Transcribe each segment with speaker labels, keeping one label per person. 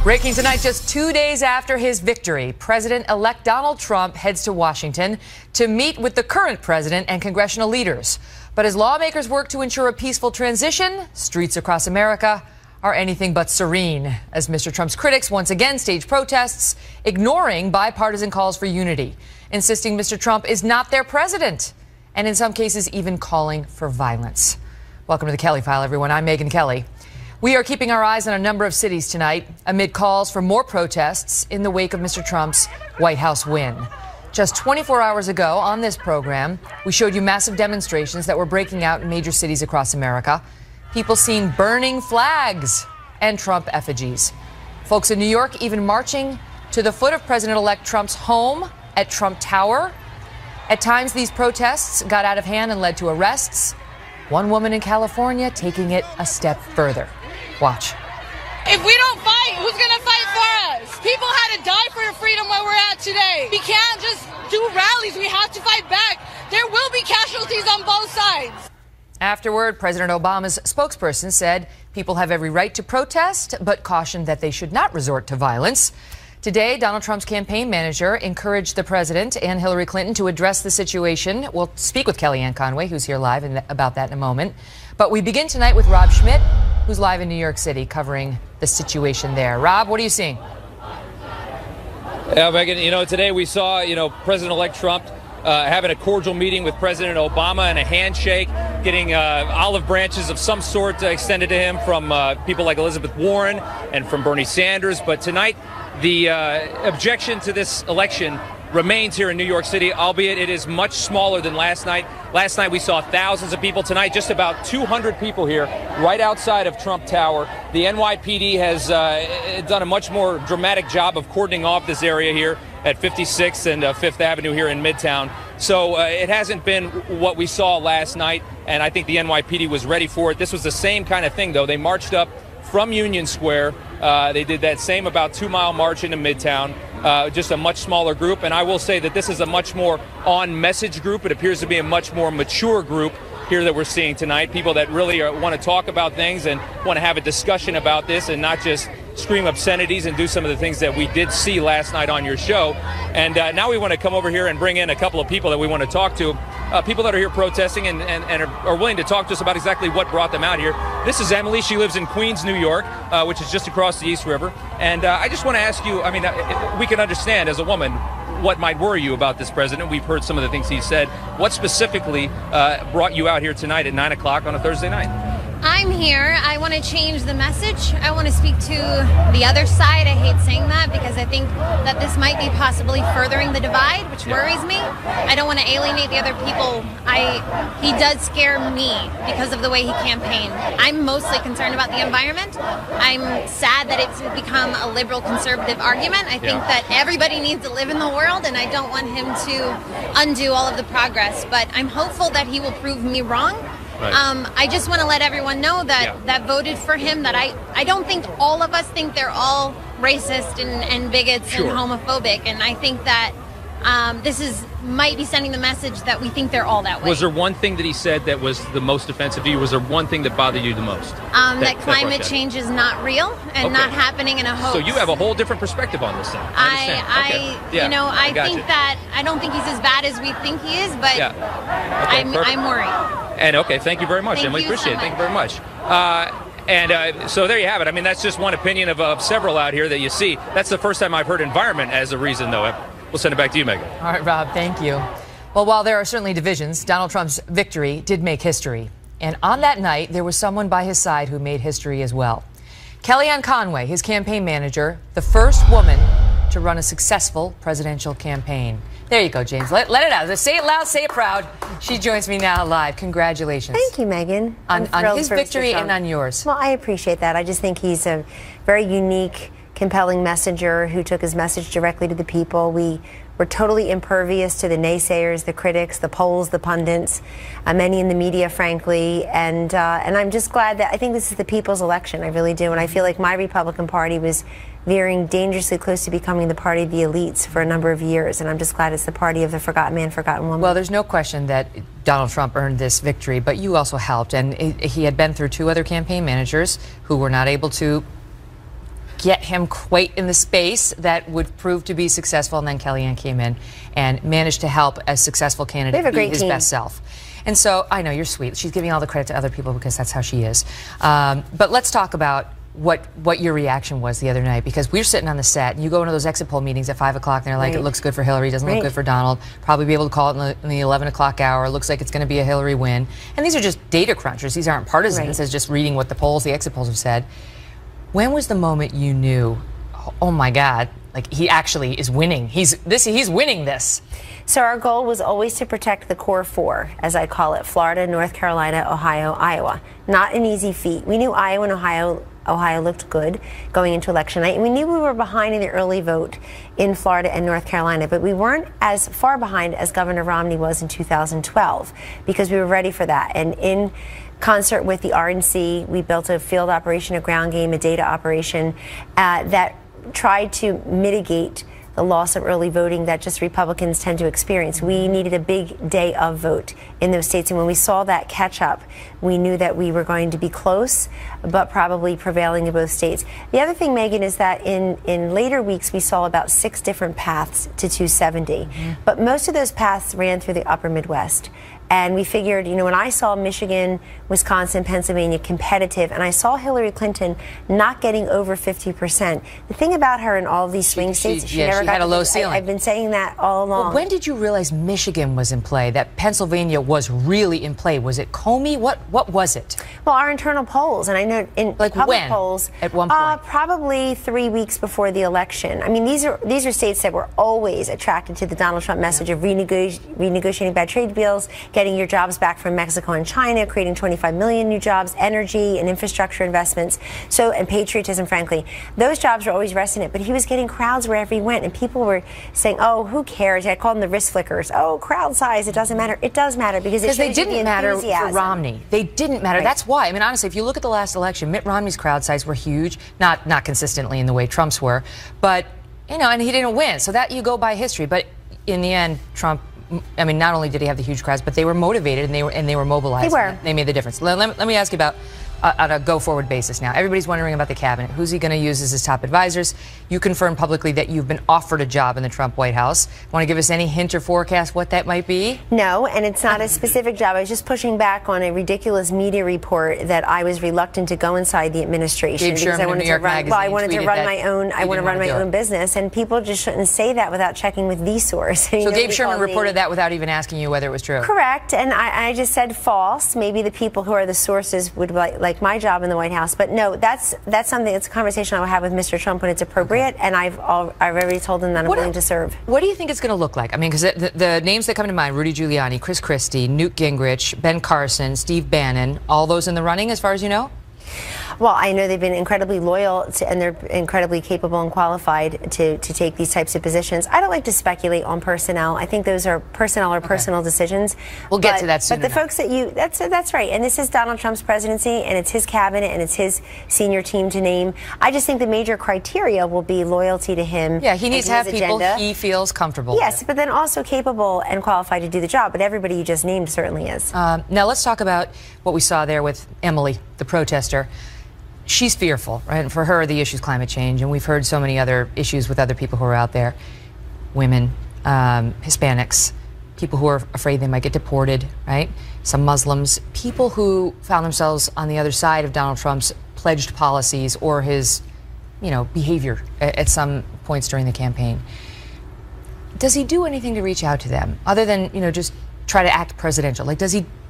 Speaker 1: Breaking tonight, just 2 days after his victory, President-elect Donald Trump heads to Washington to meet with the current president and congressional leaders. But as lawmakers work to ensure a peaceful transition, streets across America are anything but serene, as Mr. Trump's critics once again stage protests, ignoring bipartisan calls for unity, insisting Mr. Trump is not their president, and in some cases even calling for violence. Welcome to the Kelly File, everyone. I'm Megyn Kelly. We are keeping our eyes on a number of cities tonight amid calls for more protests in the wake of Mr. Trump's White House win. Just 24 hours ago on this program, we showed you massive demonstrations that were breaking out in major cities across America. People seen burning flags and Trump effigies. Folks in New York even marching to the foot of President-elect Trump's home at Trump Tower. At times, these protests got out of hand and led to arrests. One woman in California taking it a step further. Watch.
Speaker 2: If we don't fight, who's going to fight for us? People had to die for the freedom where we're at today. We can't just do rallies. We have to fight back. There will be casualties on both sides.
Speaker 1: Afterward, President Obama's spokesperson said people have every right to protest, but cautioned that they should not resort to violence. Today, Donald Trump's campaign manager encouraged the president and Hillary Clinton to address the situation. We'll speak with Kellyanne Conway, who's here live, about that in a moment. But we begin tonight with Rob Schmidt, who's live in New York City covering the situation there. Rob, what are you seeing?
Speaker 3: Yeah, Megyn, today we saw, President-elect Trump having a cordial meeting with President Obama and a handshake, getting olive branches of some sort extended to him from people like Elizabeth Warren and from Bernie Sanders. But tonight, the objection to this election remains here in New York City, albeit it is much smaller than last night. Last night we saw thousands of people. Tonight, just about 200 people here right outside of Trump Tower. The NYPD has done a much more dramatic job of cordoning off this area here at 56th and 5th Avenue here in Midtown. So it hasn't been what we saw last night, and I think the NYPD was ready for it. This was the same kind of thing, though. They marched up from Union Square. They did that same about 2-mile march into Midtown, just a much smaller group. And I will say that this is a much more on-message group. It appears to be a much more mature group here that we're seeing tonight. People that really want to talk about things and want to have a discussion about this and not just scream obscenities and do some of the things that we did see last night on your show. And now we want to come over here and bring in a couple of people that we want to talk to. People that are here protesting and are willing to talk to us about exactly what brought them out here. This is Emily. She lives in Queens, New York, which is just across the East River. And I just want to ask you, we can understand as a woman what might worry you about this president. We've heard some of the things he said. What specifically brought you out here tonight at 9 o'clock on a Thursday night?
Speaker 4: I'm here. I want to change the message. I want to speak to the other side. I hate saying that because I think that this might be possibly furthering the divide, which worries me. I don't want to alienate the other people. He does scare me because of the way he campaigned. I'm mostly concerned about the environment. I'm sad that it's become a liberal conservative argument. I think that everybody needs to live in the world, and I don't want him to undo all of the progress. But I'm hopeful that he will prove me wrong. Right. I just want to let everyone know that voted for him, that I don't think all of us think they're all racist and bigots and homophobic. And I think that this might be sending the message that we think they're all that way.
Speaker 3: Was there one thing that he said that was the most offensive to you? Was there one thing that bothered you the most?
Speaker 4: That climate change is not real and not happening in a hoax.
Speaker 3: So you have a whole different perspective on this thing. I
Speaker 4: don't think he's as bad as we think he is, but I'm worried.
Speaker 3: And thank you very much, Emily. Appreciate it. Thank you very much. So there you have it. That's just one opinion of several out here that you see. That's the first time I've heard environment as a reason, though. We'll send it back to you, Megyn.
Speaker 1: All right, Rob, thank you. Well, while there are certainly divisions, Donald Trump's victory did make history. And on that night, there was someone by his side who made history as well. Kellyanne Conway, his campaign manager, the first woman to run a successful presidential campaign. There you go, James. Let it out. Say it loud, say it proud. She joins me now live. Congratulations.
Speaker 5: Thank you, Megyn.
Speaker 1: On his victory and on yours.
Speaker 5: Well, I appreciate that. I just think he's a very unique, compelling messenger who took his message directly to the people. We were totally impervious to the naysayers, the critics, the polls, the pundits, many in the media, frankly. And I'm just glad that I think this is the people's election. I really do. And I feel like my Republican Party was veering dangerously close to becoming the party of the elites for a number of years. And I'm just glad it's the party of the forgotten man, forgotten woman.
Speaker 1: Well, there's no question that Donald Trump earned this victory, but you also helped. And he had been through two other campaign managers who were not able to get him quite in the space that would prove to be successful. And then Kellyanne came in and managed to help a successful candidate be his best self. And so I know you're sweet. She's giving all the credit to other people because that's how she is. But let's talk about what your reaction was the other night, because we're sitting on the set and you go into those exit poll meetings at 5 o'clock and they're like, it looks good for Hillary, doesn't look good for Donald, probably be able to call it in the 11 o'clock hour, looks like it's going to be a Hillary win. And these are just data crunchers. These aren't partisans. It's just reading what the exit polls have said. When was the moment you knew, oh my God, like he actually is winning? He's winning this.
Speaker 5: So our goal was always to protect the core four, as I call it: Florida, North Carolina, Ohio, Iowa. Not an easy feat. We knew Iowa and Ohio looked good going into election night, and we knew we were behind in the early vote in Florida and North Carolina, but we weren't as far behind as Governor Romney was in 2012, because we were ready for that. And in concert with the RNC, we built a field operation, a ground game, a data operation that tried to mitigate the loss of early voting that just Republicans tend to experience. We needed a big day of vote in those states, and when we saw that catch up, we knew that we were going to be close, but probably prevailing in both states. The other thing, Megyn, is that in later weeks we saw about 6 different paths to 270, but most of those paths ran through the upper Midwest. And we figured, you know, when I saw Michigan, Wisconsin, Pennsylvania competitive, and I saw Hillary Clinton not getting over 50%, the thing about her in all of these swing states, she never got
Speaker 1: a low ceiling.
Speaker 5: I've been saying that all along.
Speaker 1: Well, when did you realize Michigan was in play, that Pennsylvania was really in play? Was it Comey? What was it?
Speaker 5: Well, our internal polls, and I know in public polls,
Speaker 1: at one point,
Speaker 5: probably 3 weeks before the election. I mean, these are states that were always attracted to the Donald Trump message of renegotiating bad trade deals, getting your jobs back from Mexico and China, creating 25 million new jobs, energy and infrastructure investments, and patriotism, frankly. Those jobs were always resting it, but he was getting crowds wherever he went, and people were saying, oh, who cares? I called them the wrist flickers. Oh, crowd size, it doesn't matter. It does matter, because
Speaker 1: they didn't matter for Romney. They didn't matter. That's why. I mean, honestly, if you look at the last election, Mitt Romney's crowd size were huge, not consistently in the way Trump's were, but, you know, and he didn't win. So that you go by history. But in the end, Trump, I mean, not only did he have the huge crowds, but they were motivated and they were mobilized.
Speaker 5: They were.
Speaker 1: They made the difference. Let me ask you about on a go-forward basis now. Everybody's wondering about the cabinet. Who's he going to use as his top advisors? You confirmed publicly that you've been offered a job in the Trump White House. Want to give us any hint or forecast what that might be?
Speaker 5: No, and it's not a specific job. I was just pushing back on a ridiculous media report that I was reluctant to go inside the administration
Speaker 1: because I wanted to run.
Speaker 5: Well, I wanted to run my own. I want to run my own business, and people just shouldn't say that without checking with the source.
Speaker 1: So Gabe Sherman reported that without even asking you whether it was true.
Speaker 5: Correct, and I just said false. Maybe the people who are the sources would like my job in the White House, but no, that's something. It's a conversation I will have with Mr. Trump when it's appropriate, and I've already told him that I'm willing to serve.
Speaker 1: What do you think it's going to look like? I mean, because the names that come to mind: Rudy Giuliani, Chris Christie, Newt Gingrich, Ben Carson, Steve Bannon, all those in the running, as far as you know?
Speaker 5: Well, I know they've been incredibly loyal and they're incredibly capable and qualified to take these types of positions. I don't like to speculate on personnel. I think those are personal decisions.
Speaker 1: We'll get to that soon.
Speaker 5: But the folks that that's right. And this is Donald Trump's presidency, and it's his cabinet, and it's his senior team to name. I just think the major criteria will be loyalty to him.
Speaker 1: Yeah, he needs to have people he feels comfortable with.
Speaker 5: But then also capable and qualified to do the job. But everybody you just named certainly is.
Speaker 1: Now let's talk about what we saw there with Emily, the protester. She's fearful, right? And for her, the issue is climate change, and we've heard so many other issues with other people who are out there. Women, Hispanics, people who are afraid they might get deported, right? Some Muslims, people who found themselves on the other side of Donald Trump's pledged policies or his, behavior at some points during the campaign. Does he do anything to reach out to them other than, just try to act presidential? Like,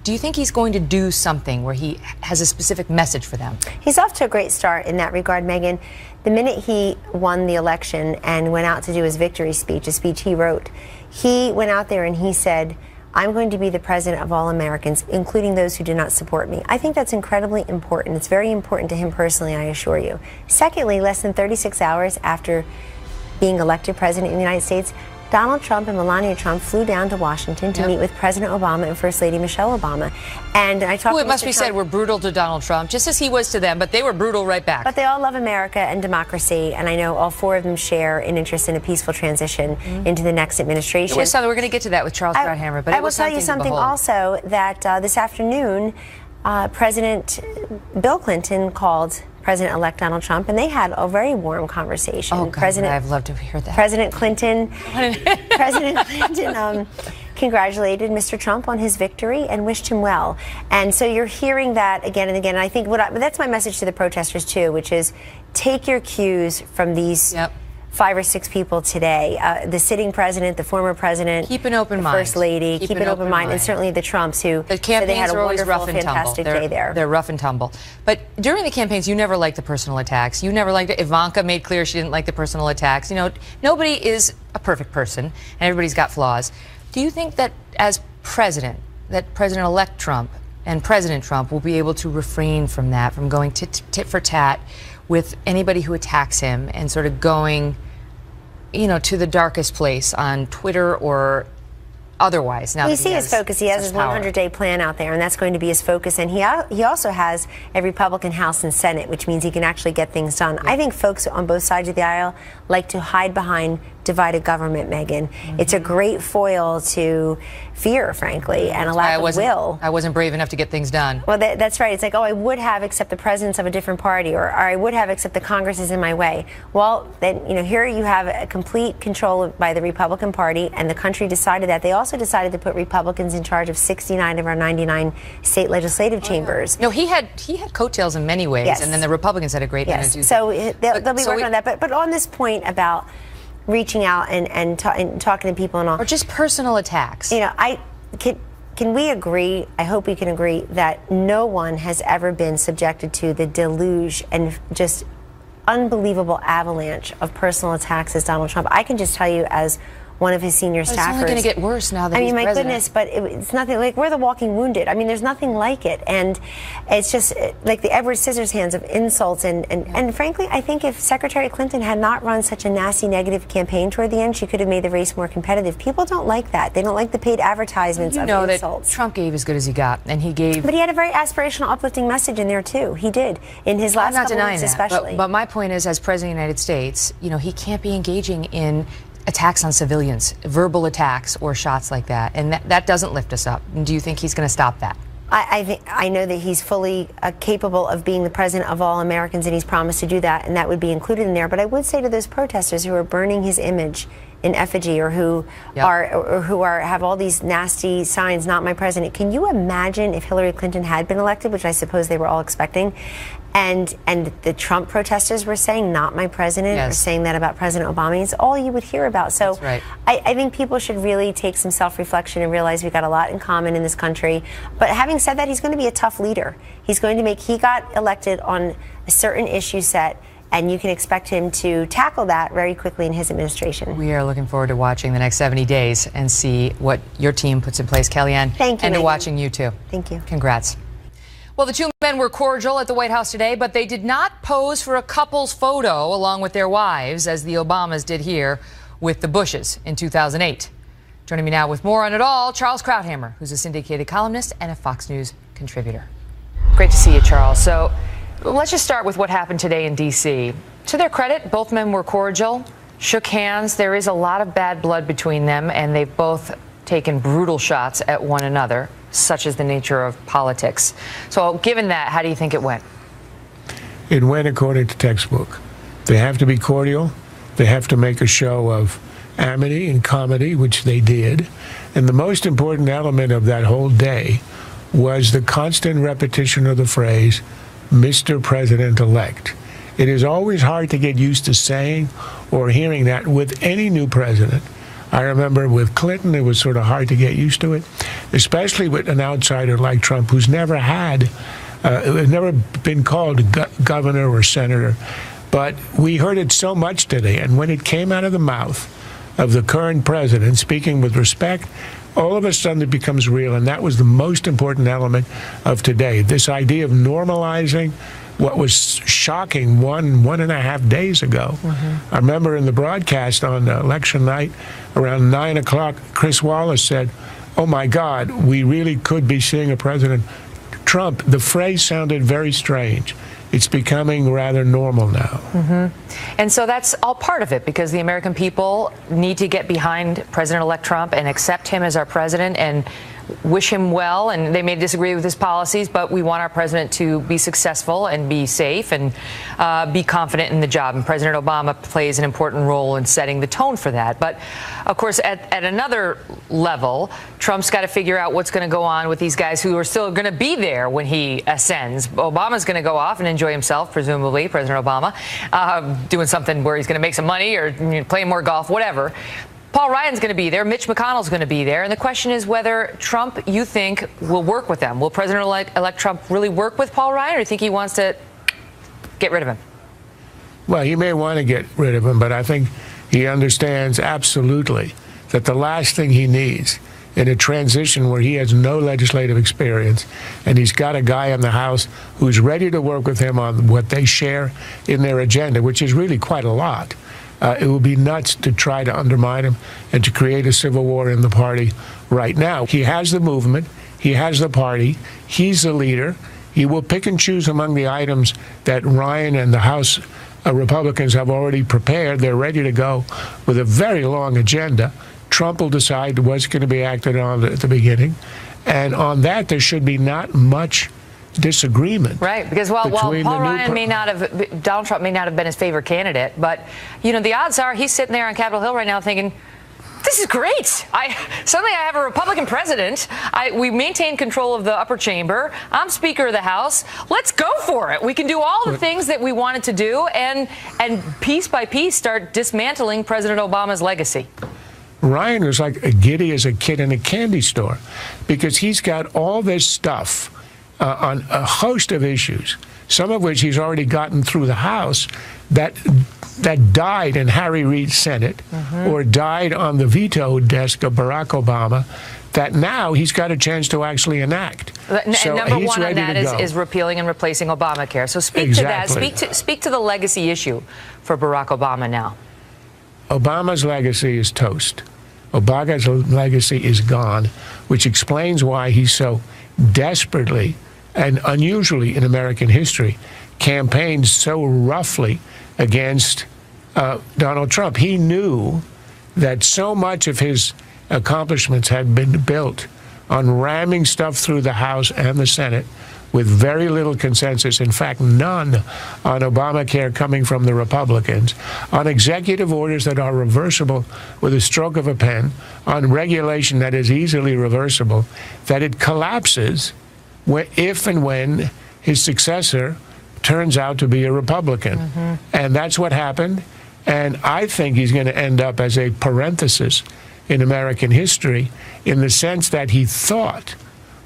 Speaker 1: do you think he's going to do something where he has a specific message for them? He's
Speaker 5: off to a great start in that regard, Megyn. The minute he won the election and went out to do his victory speech, a speech he wrote, he went out there and he said, I'm going to be the president of all Americans, including those who do not support me. I think that's incredibly important. It's very important to him personally, I assure you. Secondly, less than 36 hours after being elected president in the United States, Donald Trump and Melania Trump flew down to Washington to meet with President Obama and First Lady Michelle Obama. And I talked to
Speaker 1: it must be said, were brutal to Donald Trump, just as he was to them, but they were brutal right back.
Speaker 5: But they all love America and democracy, and I know all four of them share an interest in a peaceful transition into the next administration.
Speaker 1: We're going to get to that with Charles Krauthammer, but
Speaker 5: I will tell you something also, that this afternoon, President Bill Clinton called President-elect Donald Trump, and they had a very warm conversation.
Speaker 1: Oh, God, I'd love to hear that.
Speaker 5: President Clinton congratulated Mr. Trump on his victory and wished him well. And so you're hearing that again and again. And I think that's my message to the protesters, too, which is take your cues from these 5 or 6 people today. The sitting president, the former president,
Speaker 1: keep an open mind.
Speaker 5: First lady, keep an open mind, and certainly the Trumps who
Speaker 1: the campaigns
Speaker 5: they had a
Speaker 1: are always
Speaker 5: wonderful,
Speaker 1: rough and
Speaker 5: fantastic
Speaker 1: tumble.
Speaker 5: day there.
Speaker 1: They're rough and tumble. But during the campaigns, you never liked the personal attacks. You never liked it. Ivanka made clear she didn't like the personal attacks. You know, nobody is a perfect person, and everybody's got flaws. Do you think that as president, that President-elect Trump and President Trump will be able to refrain from that, from going tit for tat with anybody who attacks him and sort of going, you know, to the darkest place on Twitter or otherwise? Now,
Speaker 5: you see his focus. He has his 100-day plan out there, and that's going to be his focus. And he also has a Republican House and Senate, which means he can actually get things done. I think folks on both sides of the aisle like to hide behind divided government, Megyn. It's a great foil to fear, frankly, and a lack of will.
Speaker 1: I wasn't brave enough to get things done.
Speaker 5: Well, that's right. It's like, oh, I would have except the presence of a different party, or I would have except the Congress is in my way. Well, then, you know, here you have a complete control by the Republican Party, and the country decided that. They also decided to put Republicans in charge of 69 of our 99 state legislative chambers.
Speaker 1: No, he had coattails in many ways, and then the Republicans had a great energy.
Speaker 5: So they'll be working on that. But on this point about reaching out and talking to people and all,
Speaker 1: or just personal attacks.
Speaker 5: You know, can we agree? I hope we can agree that no one has ever been subjected to the deluge and just unbelievable avalanche of personal attacks as Donald Trump. I can just tell you, as one of his senior staffers. It's only
Speaker 1: going to get worse now that he's
Speaker 5: my
Speaker 1: president.
Speaker 5: Goodness, but it's nothing like we're the walking wounded. I mean, there's nothing like it, and it's just like the Edward Scissorhands of insults. And frankly, I think if Secretary Clinton had not run such a nasty negative campaign toward the end, she could have made the race more competitive. People don't like that. They don't like the paid advertisements of insults.
Speaker 1: That Trump gave as good as he got, and he gave.
Speaker 5: But he had a very aspirational, uplifting message in there too. He did in his last couple weeks, especially.
Speaker 1: But my point is, as President of the United States, you know, he can't be engaging in attacks on civilians, verbal attacks or shots like that, and that doesn't lift us up. And do you think he's going to stop that?
Speaker 5: I know that he's fully capable of being the president of all Americans, and he's promised to do that, and that would be included in there. But I would say to those protesters who are burning his image in effigy, or who have all these nasty signs, "Not my president." Can you imagine if Hillary Clinton had been elected, which I suppose they were all expecting, and the Trump protesters were saying "Not my president," or saying that about President Obama? It's all you would hear about. So
Speaker 1: that's right.
Speaker 5: I think people should really take some self-reflection and realize we've got a lot in common in this country. But having said that, he's going to be a tough leader. He got elected on a certain issue set, and you can expect him to tackle that very quickly in his administration.
Speaker 1: We are looking forward to watching the next 70 days and see what your team puts in place, Kellyanne.
Speaker 5: Thank you,
Speaker 1: and to
Speaker 5: Megyn.
Speaker 1: watching you, too.
Speaker 5: Thank you.
Speaker 1: Congrats. Well, the two men were cordial at the White House today, but they did not pose for a couple's photo along with their wives, as the Obamas did here with the Bushes in 2008. Joining me now with more on it all, Charles Krauthammer, who's a syndicated columnist and a Fox News contributor. Great to see you, Charles. So let's just start with what happened today in D.C. To their credit, both men were cordial, shook hands. There is a lot of bad blood between them, and they've both taken brutal shots at one another. Such is the nature of politics. So given that, how do you think it went?
Speaker 6: It went according to textbook. They have to be cordial. They have to make a show of amity and comedy, which they did. And the most important element of that whole day was the constant repetition of the phrase, Mr. President-elect. It is always hard to get used to saying or hearing that with any new president. I remember with Clinton, it was sort of hard to get used to it, especially with an outsider like Trump, who's never been called governor or senator. But we heard it so much today, and when it came out of the mouth of the current president, speaking with respect, all of a sudden it becomes real, and that was the most important element of today. This idea of normalizing what was shocking one and a half days ago. I remember in the broadcast on election night around 9 o'clock, Chris Wallace said, "Oh my God, we really could be seeing a President Trump." The phrase sounded very strange. It's becoming rather normal now.
Speaker 1: And so that's all part of it, because the American people need to get behind President-elect Trump and accept him as our president. And wish him well, and they may disagree with his policies, but we want our president to be successful and be safe and be confident in the job. And President Obama plays an important role in setting the tone for that. But, of course, at another level, Trump's got to figure out what's going to go on with these guys who are still going to be there when he ascends. Obama's going to go off and enjoy himself, presumably, President Obama, doing something where he's going to make some money or playing more golf, whatever. Paul Ryan's going to be there. Mitch McConnell's going to be there. And the question is whether Trump, you think, will work with them. Will President-elect Trump really work with Paul Ryan, or do you think he wants to get rid of him?
Speaker 6: Well, he may want to get rid of him, but I think he understands absolutely that the last thing he needs in a transition where he has no legislative experience and he's got a guy in the House who's ready to work with him on what they share in their agenda, which is really quite a lot. It would be nuts to try to undermine him and to create a civil war in the party right now. He has the movement. He has the party. He's the leader. He will pick and choose among the items that Ryan and the House Republicans have already prepared. They're ready to go with a very long agenda. Trump will decide what's going to be acted on at the beginning. And on that, there should be not much disagreement.
Speaker 1: Right, because while Paul Ryan may not have, Donald Trump may not have been his favorite candidate, but, you know, the odds are he's sitting there on Capitol Hill right now thinking, this is great. Suddenly I have a Republican president. We maintain control of the upper chamber. I'm Speaker of the House. Let's go for it. We can do all the things that we wanted to do and piece by piece start dismantling President Obama's legacy.
Speaker 6: Ryan was like giddy as a kid in a candy store because he's got all this stuff on a host of issues, some of which he's already gotten through the House, that died in Harry Reid's Senate or died on the veto desk of Barack Obama, that now he's got a chance to actually enact.
Speaker 1: So number one on that is repealing and replacing Obamacare. So speak to that. Speak to the legacy issue for Barack Obama now.
Speaker 6: Obama's legacy is toast. Obama's legacy is gone, which explains why he's so desperately and unusually in American history campaigned so roughly against Donald Trump. He knew that so much of his accomplishments had been built on ramming stuff through the House and the Senate with very little consensus, in fact, none on Obamacare coming from the Republicans, on executive orders that are reversible with a stroke of a pen, on regulation that is easily reversible, that it collapses if and when his successor turns out to be a Republican. And that's what happened. And I think he's going to end up as a parenthesis in American history in the sense that he thought,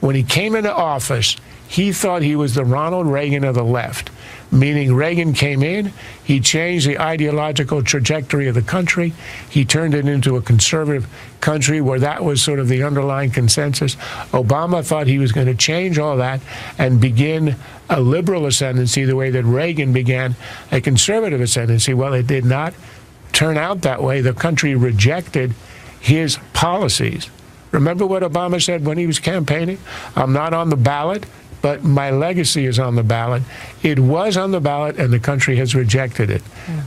Speaker 6: when he came into office, he thought he was the Ronald Reagan of the left, meaning Reagan came in, he changed the ideological trajectory of the country, he turned it into a conservative country where that was sort of the underlying consensus. Obama thought he was going to change all that and begin a liberal ascendancy the way that Reagan began a conservative ascendancy. Well, it did not turn out that way. The country rejected his policies. Remember what Obama said when he was campaigning? I'm not on the ballot, but my legacy is on the ballot. It was on the ballot, and the country has rejected it.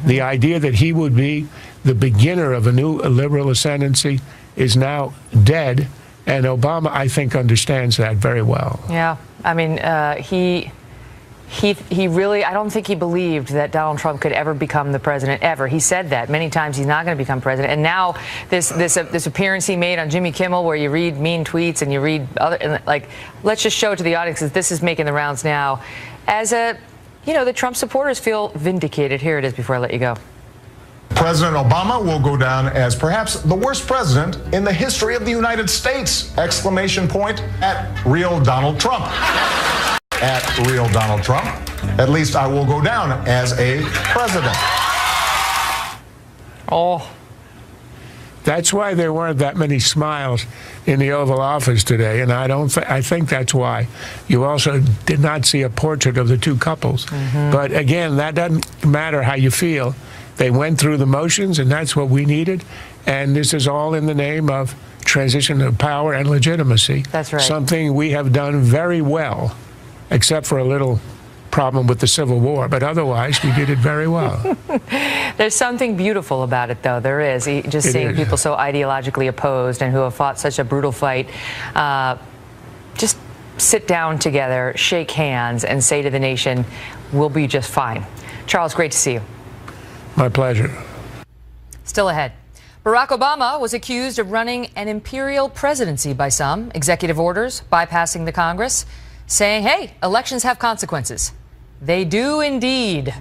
Speaker 6: The idea that he would be the beginner of a new liberal ascendancy is now dead, and Obama, I think, understands that very well.
Speaker 1: Yeah, I mean, he really, I don't think he believed that Donald Trump could ever become the president, ever. He said that many times he's not going to become president. And now this appearance he made on Jimmy Kimmel where you read mean tweets and you read other, like, let's just show to the audience that this is making the rounds now. As the Trump supporters feel vindicated. Here it is before I let you go.
Speaker 7: President Obama will go down as perhaps the worst president in the history of the United States! Exclamation point at real Donald Trump. At real Donald Trump. At least I will go down as a president.
Speaker 1: Oh.
Speaker 6: That's why there weren't that many smiles in the Oval Office today, and I think that's why. You also did not see a portrait of the two couples. But again, that doesn't matter how you feel. They went through the motions, and that's what we needed. And this is all in the name of transition of power and legitimacy.
Speaker 1: That's right.
Speaker 6: Something we have done very well, except for a little problem with the Civil War, but otherwise we did it very well.
Speaker 1: There's something beautiful about it, though. There is. Just seeing people so ideologically opposed and who have fought such a brutal fight, just sit down together, shake hands, and say to the nation, we'll be just fine. Charles, great to see you.
Speaker 6: My pleasure.
Speaker 1: Still ahead. Barack Obama was accused of running an imperial presidency by some, executive orders, bypassing the Congress, saying, hey, elections have consequences. They do indeed.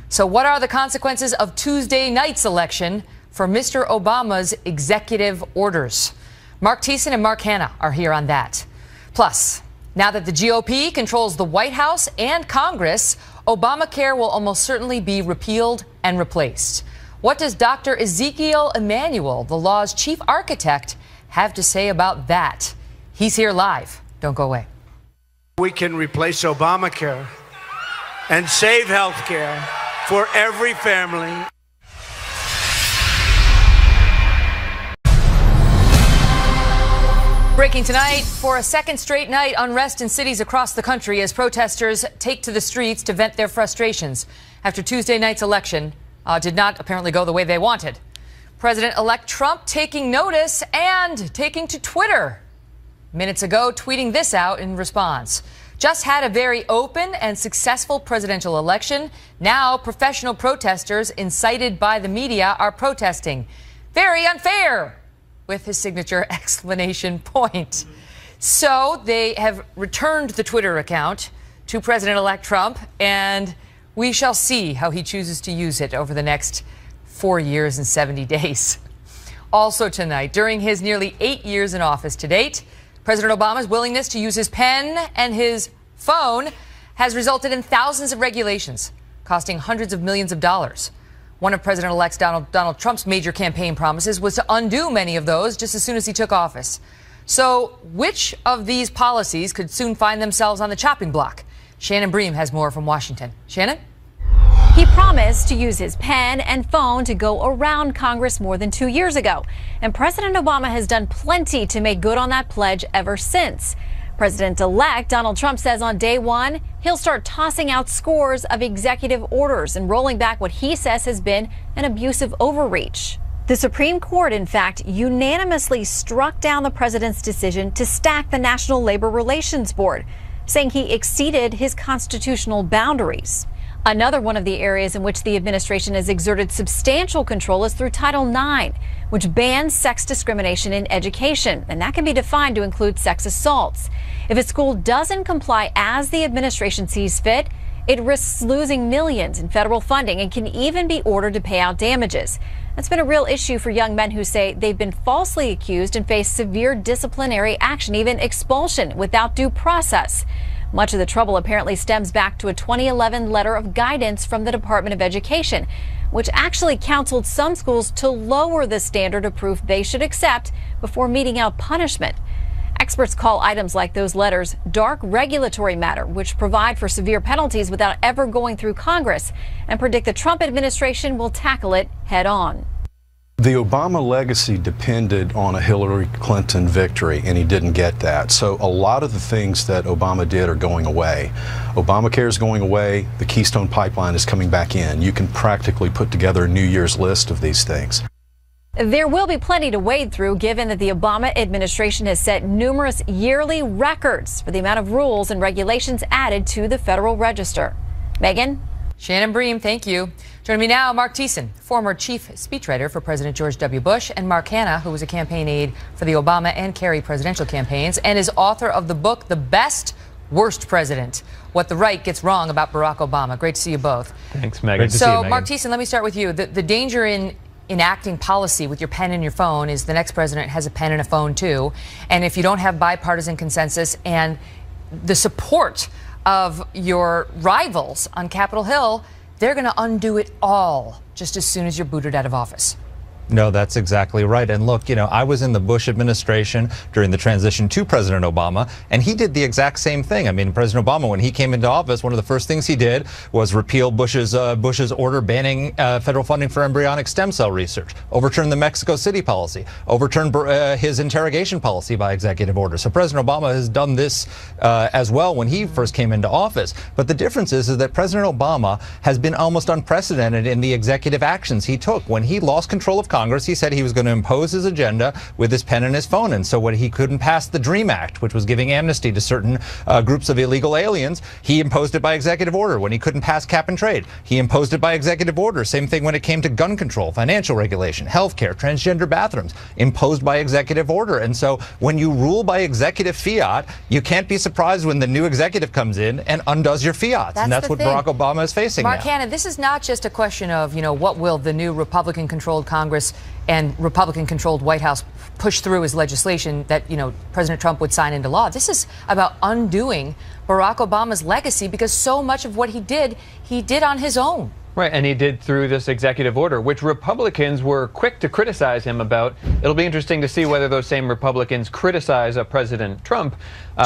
Speaker 1: So what are the consequences of Tuesday night's election for Mr. Obama's executive orders? Mark Thiessen and Mark Hanna are here on that. Plus, now that the GOP controls the White House and Congress, Obamacare will almost certainly be repealed and replaced. What does Dr. Ezekiel Emanuel, the law's chief architect, have to say about that? He's here live. Don't go away.
Speaker 8: We can replace Obamacare and save health care for every family.
Speaker 1: Breaking tonight, for a second straight night, unrest in cities across the country as protesters take to the streets to vent their frustrations after Tuesday night's election did not apparently go the way they wanted. President-elect Trump taking notice and taking to Twitter minutes ago, tweeting this out in response. Just had a very open and successful presidential election. Now professional protesters incited by the media are protesting. Very unfair, with his signature exclamation point. So they have returned the Twitter account to President-elect Trump, and we shall see how he chooses to use it over the next 4 years and 70 days. Also tonight, during his nearly 8 years in office to date, President Obama's willingness to use his pen and his phone has resulted in thousands of regulations, costing hundreds of millions of dollars. One of President-elect Donald Trump's major campaign promises was to undo many of those just as soon as he took office. So which of these policies could soon find themselves on the chopping block? Shannon Bream has more from Washington. Shannon?
Speaker 9: He promised to use his pen and phone to go around Congress more than 2 years ago. And President Obama has done plenty to make good on that pledge ever since. President-elect Donald Trump says on day one, he'll start tossing out scores of executive orders and rolling back what he says has been an abusive overreach. The Supreme Court, in fact, unanimously struck down the president's decision to stack the National Labor Relations Board, saying he exceeded his constitutional boundaries. Another one of the areas in which the administration has exerted substantial control is through Title IX, which bans sex discrimination in education, and that can be defined to include sex assaults. If a school doesn't comply as the administration sees fit, it risks losing millions in federal funding and can even be ordered to pay out damages. That's been a real issue for young men who say they've been falsely accused and face severe disciplinary action, even expulsion without due process. Much of the trouble apparently stems back to a 2011 letter of guidance from the Department of Education, which actually counseled some schools to lower the standard of proof they should accept before meting out punishment. Experts call items like those letters dark regulatory matter, which provide for severe penalties without ever going through Congress, and predict the Trump administration will tackle it head on.
Speaker 10: The Obama legacy depended on a Hillary Clinton victory, and he didn't get that. So a lot of the things that Obama did are going away. Obamacare is going away. The Keystone Pipeline is coming back in. You can practically put together a New Year's list of these things.
Speaker 9: There will be plenty to wade through, given that the Obama administration has set numerous yearly records for the amount of rules and regulations added to the Federal Register. Megyn?
Speaker 1: Shannon Bream, thank you. Joining me now, Mark Thiessen, former chief speechwriter for President George W. Bush, and Mark Hanna, who was a campaign aide for the Obama and Kerry presidential campaigns, and is author of the book, The Best Worst President, What the Right Gets Wrong About Barack Obama. Great to see you both.
Speaker 11: Thanks, Megyn.
Speaker 1: Great to see you, Megyn. Mark Thiessen, let me start with you. The danger in enacting policy with your pen and your phone is the next president has a pen and a phone too. And if you don't have bipartisan consensus and the support of your rivals on Capitol Hill, they're going to undo it all just as soon as you're booted out of office.
Speaker 11: No, that's exactly right. And look, I was in the Bush administration during the transition to President Obama, and he did the exact same thing. I mean, President Obama, when he came into office, one of the first things he did was repeal Bush's order banning federal funding for embryonic stem cell research, overturn the Mexico City policy, overturn his interrogation policy by executive order. So President Obama has done this as well when he first came into office. But the difference is that President Obama has been almost unprecedented in the executive actions he took. When he lost control of Congress, he said he was going to impose his agenda with his pen and his phone. And so when he couldn't pass the DREAM Act, which was giving amnesty to certain groups of illegal aliens, he imposed it by executive order. When he couldn't pass cap and trade, he imposed it by executive order. Same thing when it came to gun control, financial regulation, healthcare, transgender bathrooms, imposed by executive order. And so when you rule by executive fiat, you can't be surprised when the new executive comes in and undoes your fiat. And that's what Barack Obama is facing
Speaker 1: Mark
Speaker 11: now.
Speaker 1: Hanna, this is not just a question of, what will the new Republican-controlled Congress and Republican-controlled White House push through as legislation that, President Trump would sign into law. This is about undoing Barack Obama's legacy, because so much of what he did on his own.
Speaker 12: Right, and he did through this executive order, which Republicans were quick to criticize him about. It'll be interesting to see whether those same Republicans criticize President Trump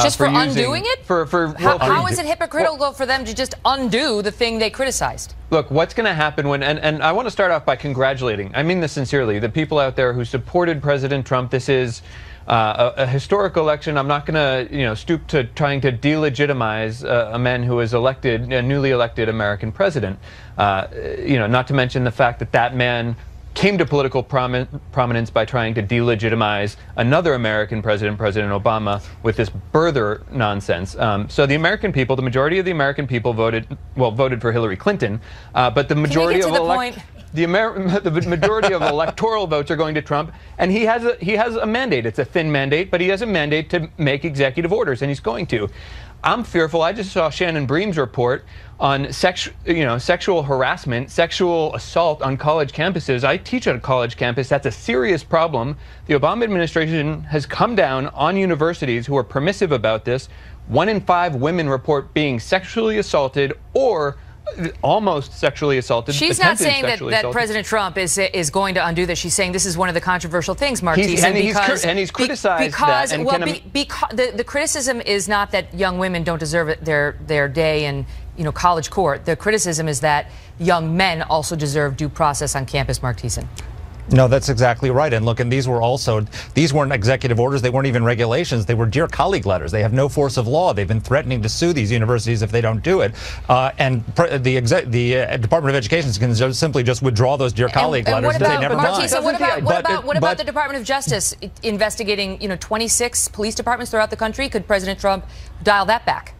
Speaker 1: just for undoing it. How is it hypocritical for them to just undo the thing they criticized?
Speaker 12: Look, what's going to happen when, and I want to start off by congratulating, I mean this sincerely, the people out there who supported President Trump. This is a historic election. I'm not going to, stoop to trying to delegitimize a man who is elected, a newly elected American president. Not to mention the fact that that man came to political prominence by trying to delegitimize another American president, President Obama, with this birther nonsense. So the American people, the majority of the American people voted for Hillary Clinton, but the majority of the majority of electoral votes are going to Trump, and he has a mandate. It's a thin mandate, but he has a mandate to make executive orders, and he's going to. I'm fearful. I just saw Shannon Bream's report on sexual harassment, sexual assault on college campuses. I teach at a college campus. That's a serious problem. The Obama administration has come down on universities who are permissive about this. 1 in 5 women report being sexually assaulted or almost sexually assaulted.
Speaker 1: She's not saying that President Trump is going to undo this. She's saying this is one of the controversial things, Mark Thiessen,
Speaker 12: he's criticized that.
Speaker 1: The criticism is not that young women don't deserve their day in college court. The criticism is that young men also deserve due process on campus, Mark Thiessen.
Speaker 11: No, that's exactly right. And look, and these weren't executive orders. They weren't even regulations. They were dear colleague letters. They have no force of law. They've been threatening to sue these universities if they don't do it. And the Department of Education can simply just withdraw those dear colleague letters and say never mind.
Speaker 1: What about the Department of Justice investigating 26 police departments throughout the country? Could President Trump dial that back?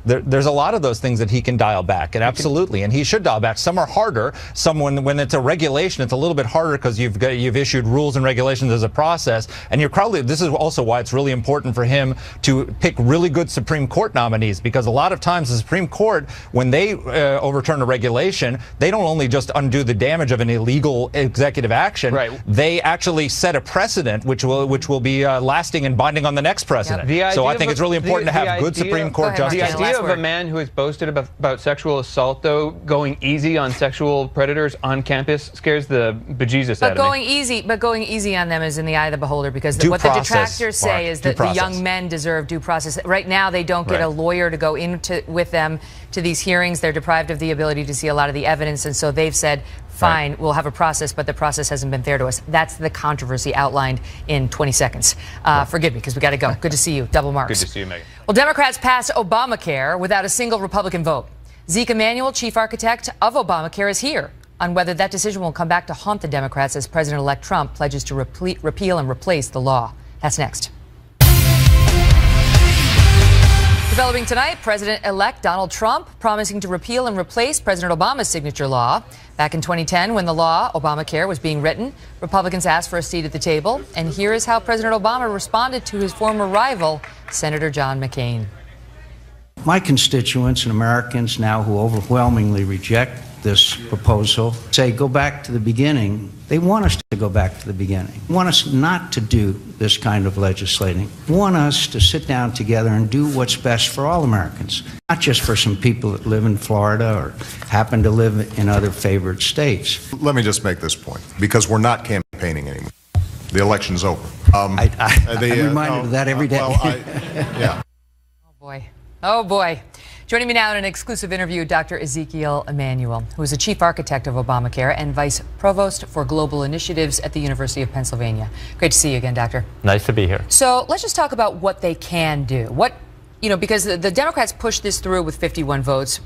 Speaker 11: There's a lot of those things that he can dial back, and absolutely, and he should dial back. Some are harder. Some, when it's a regulation, it's a little bit harder because you've issued rules and regulations as a process. And this is also why it's really important for him to pick really good Supreme Court nominees, because a lot of times the Supreme Court, when they overturn a regulation, they don't only just undo the damage of an illegal executive action. Right. They actually set a precedent which will be lasting and binding on the next president.
Speaker 12: Yep.
Speaker 11: So I think it's really important to have good Supreme Court justice.
Speaker 12: Of a man who has boasted about sexual assault, though, going easy on sexual predators on campus scares the bejesus out of me.
Speaker 1: But going easy on them is in the eye of the beholder, because what the detractors say is that the young men deserve due process. Right now, they don't get a lawyer to go with them to these hearings. They're deprived of the ability to see a lot of the evidence, and so they've said, fine, we'll have a process, but the process hasn't been fair to us. That's the controversy outlined in 20 seconds. Forgive me, because we got to go. Good to see you. Double marks.
Speaker 12: Good to see you, Megyn.
Speaker 1: Well, Democrats passed Obamacare without a single Republican vote. Zeke Emanuel, chief architect of Obamacare, is here on whether that decision will come back to haunt the Democrats as President-elect Trump pledges to repeal and replace the law. That's next. Developing tonight, President-elect Donald Trump promising to repeal and replace President Obama's signature law. Back in 2010, when the law, Obamacare, was being written, Republicans asked for a seat at the table. And here is how President Obama responded to his former rival, Senator John McCain.
Speaker 13: My constituents and Americans now who overwhelmingly reject this proposal say go back to the beginning. They want us to go back to the beginning. They want us not to do this kind of legislating. They want us to sit down together and do what's best for all Americans, not just for some people that live in Florida or happen to live in other favored states.
Speaker 7: Let me just make this point, because we're not campaigning the election's over.
Speaker 13: I'm reminded of that every day.
Speaker 7: Yeah.
Speaker 1: Oh, boy. Joining me now in an exclusive interview, Dr. Ezekiel Emanuel, who is the chief architect of Obamacare and vice provost for global initiatives at the University of Pennsylvania. Great to see you again, Doctor.
Speaker 14: Nice to be here.
Speaker 1: So let's just talk about what they can do. Because the Democrats pushed this through with 51 votes,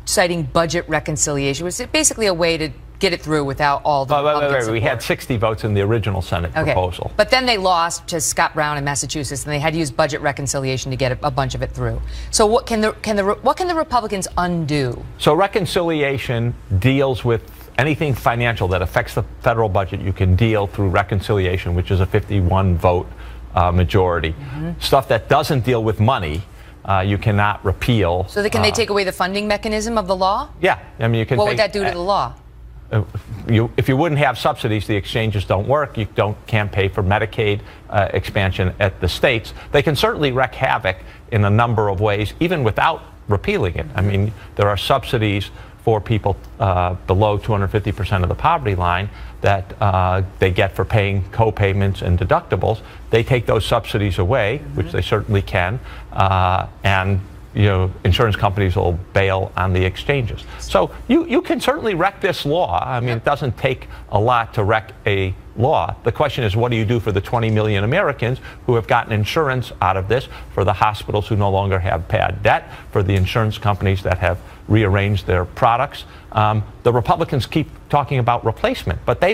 Speaker 1: citing budget reconciliation. It was basically a way to get it through without all the Republican support.
Speaker 14: We had 60 votes in the original Senate proposal.
Speaker 1: But then they lost to Scott Brown in Massachusetts, and they had to use budget reconciliation to get a bunch of it through. So what can the Republicans undo?
Speaker 14: So reconciliation deals with anything financial that affects the federal budget. You can deal through reconciliation, which is a 51-vote majority. Stuff that doesn't deal with money, you cannot repeal.
Speaker 1: So can they take away the funding mechanism of the law?
Speaker 14: Yeah, I mean you can.
Speaker 1: What would that do to the law?
Speaker 14: If you wouldn't have subsidies, the exchanges don't work. You can't pay for Medicaid expansion at the states. They can certainly wreak havoc in a number of ways, even without repealing it. I mean, there are subsidies for people below 250% of the poverty line that they get for paying co-payments and deductibles. They take those subsidies away, which they certainly can, and insurance companies will bail on the exchanges. So you can certainly wreck this law. I mean, it doesn't take a lot to wreck a law. The question is, what do you do for the 20 million Americans who have gotten insurance out of this, for the hospitals who no longer have bad debt, for the insurance companies that have rearranged their products? The Republicans keep talking about replacement, but they